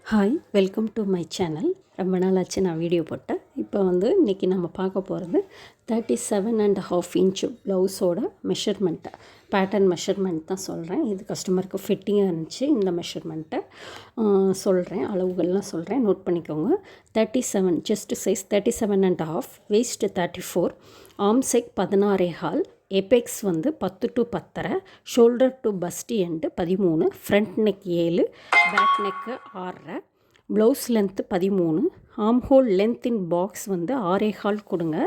Hi, welcome to my channel. ரொம்ப நாள் ஆச்சு நான் வீடியோ போட்டேன். இப்போ இன்றைக்கி நம்ம பார்க்க போகிறது 37.5 இன்ச்சு ப்ளவுஸோட மெஷர்மெண்ட்டு, பேட்டர்ன் மெஷர்மெண்ட் தான் சொல்கிறேன். இது கஸ்டமருக்கு ஃபிட்டிங்காக இருந்துச்சு. இந்த மெஷர்மெண்ட்டை சொல்கிறேன், அளவுகள்லாம் சொல்கிறேன், நோட் பண்ணிக்கோங்க. 37 chest size 37.5, waist 34, arm side 16.5, apex 10 to 10.5, shoulder to bust end 13, front neck 7, back neck 6.5, blouse length 13, arm hole length in box 6.25 கொடுங்க,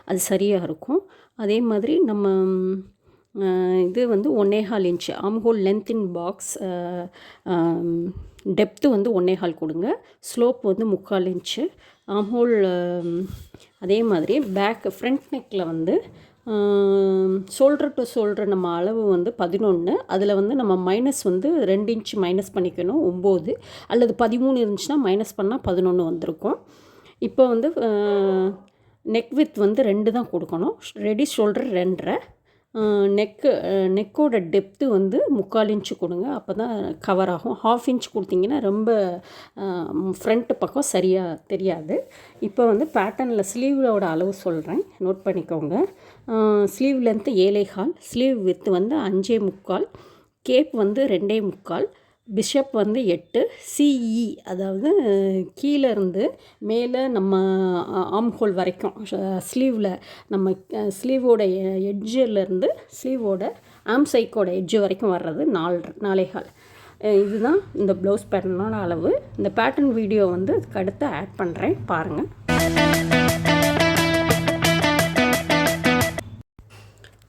அது சரியாக இருக்கும். அதே மாதிரி நம்ம இது 1.25 inch arm hole length in box, depth 1.25 கொடுங்க, ஸ்லோப் 3/4 இன்ச்சு. ஆர்ம் ஹோல் அதே மாதிரி பேக் ஃப்ரண்ட் நெக்கில் ஷோல்டர் டு ஷோல்டர் நம்ம அளவு 11, அதில் நம்ம மைனஸ் 2 இன்ச் மைனஸ் பண்ணிக்கணும், 9, அல்லது 13 இருந்துச்சுன்னா மைனஸ் பண்ணால் 11 வந்திருக்கும். இப்போ நெக் வித் 2 தான் கொடுக்கணும். ரெடி ஷோல்டர் 2.5, நெக்கோட டெப்த்து 3/4 இன்ச்சு கொடுங்க, அப்போ தான் கவர் ஆகும். 1/2 இன்ச் கொடுத்தீங்கன்னா ரொம்ப ஃப்ரண்ட்டு பக்கம் சரியாக தெரியாது. இப்போ பேட்டர்னில் ஸ்லீவோட அளவு சொல்கிறேன், நோட் பண்ணிக்கோங்க. Sleeve length 7.25, sleeve with 5.25, gap 2.25, bishop 8, CE அதாவது கீழே இருந்து மேலே நம்ம ஆர்ம் ஹோல் வரைக்கும் ஸ்லீவில் நம்ம ஸ்லீவோட எட்ஜிலேருந்து ஸ்லீவோட ஆர்ம் சைக்கோட எட்ஜு வரைக்கும் வர்றது 4.25. இதுதான் இந்த ப்ளவுஸ் பேட்டர்னோட அளவு. இந்த பேட்டர்ன் வீடியோ அதுக்கு அடுத்து ஆட் பண்ணுறேன், பாருங்கள்.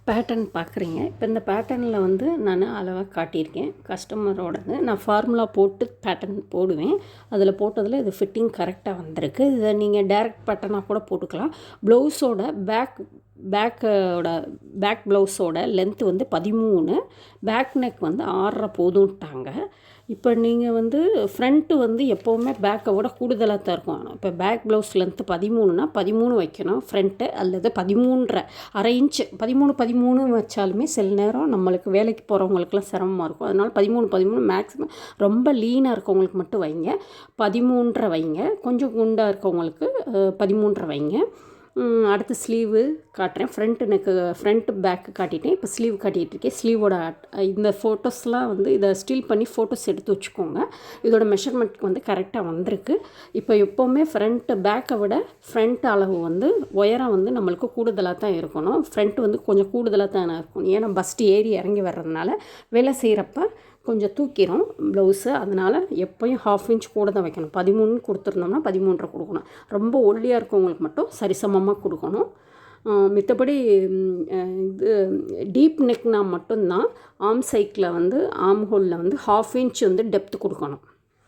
பேட்டர்ன் பார்க்குறீங்க. இப்போ இந்த பேட்டர்னில் நான் அளவாக காட்டியிருக்கேன் கஸ்டமரோடது. நான் ஃபார்முலா போட்டு பேட்டர்ன் போடுவேன். அதில் போட்டதில் இது ஃபிட்டிங் கரெக்டாக வந்திருக்கு. இதை நீங்கள் டைரக்ட் பேட்டர்னாக கூட போட்டுக்கலாம். ப்ளவுஸோட பேக் ப்ளவுஸோட லென்த்து 13, பேக் நெக் 6.5 போதும்ட்டாங்க. இப்போ நீங்கள் ஃப்ரண்ட்டு எப்போவுமே பேக்கை விட கூடுதலாக தான் இருக்கும். இப்போ பேக் ப்ளவுஸ் லென்த்து 13னா 13 வைக்கணும் ஃப்ரண்ட்டு, அல்லது 13.5 இன்ச்சு 13 வச்சாலுமே சில நேரம் நம்மளுக்கு வேலைக்கு போகிறவங்களுக்குலாம் சிரமமாக இருக்கும். அதனால் 13 மேக்ஸிமம். ரொம்ப லீனாக இருக்கவங்களுக்கு மட்டும் வைங்க, 13.5 வைங்க. கொஞ்சம் குண்டாக இருக்கவங்களுக்கு 13.5 வைங்க. அடுத்து ஸ்லீவு காட்டுறேன். ஃப்ரண்ட்டு பேக்கு காட்டிட்டேன். இப்போ ஸ்லீவ் காட்டிகிட்ருக்கேன். ஸ்லீவோட இந்த ஃபோட்டோஸ்லாம் இதை ஸ்டில் பண்ணி ஃபோட்டோஸ் எடுத்து வச்சுக்கோங்க. இதோட மெஷர்மெண்ட்டுக்கு கரெக்டாக வந்திருக்கு. இப்போ எப்போவுமே ஃப்ரண்ட்டு பேக்கை விட ஃப்ரண்ட் அளவு உயரம் நம்மளுக்கு கூடுதலாக தான் இருக்கணும். ஃப்ரண்ட்டு கொஞ்சம் கூடுதலாக தான் இருக்கும். ஏன்னா பஸ்ட்டு ஏறி இறங்கி வர்றதுனால வேலை செய்கிறப்ப கொஞ்சம் தூக்கிடும் ப்ளவுஸு. அதனால் எப்போயும் 1/2 இன்ச் கூட தான் வைக்கணும். 13 கொடுத்துருந்தோம்னா 13.5 கொடுக்கணும். ரொம்ப ஒல்லியாக இருக்கவங்களுக்கு மட்டும் சரிசமமாக கொடுக்கணும். மித்தபடி இது டீப் நெக்னால் மட்டும்தான் ஆர்ம் சைக்கில் ஆர்ம் ஹோலில் 1/2 இன்ச் டெப்த்து கொடுக்கணும்.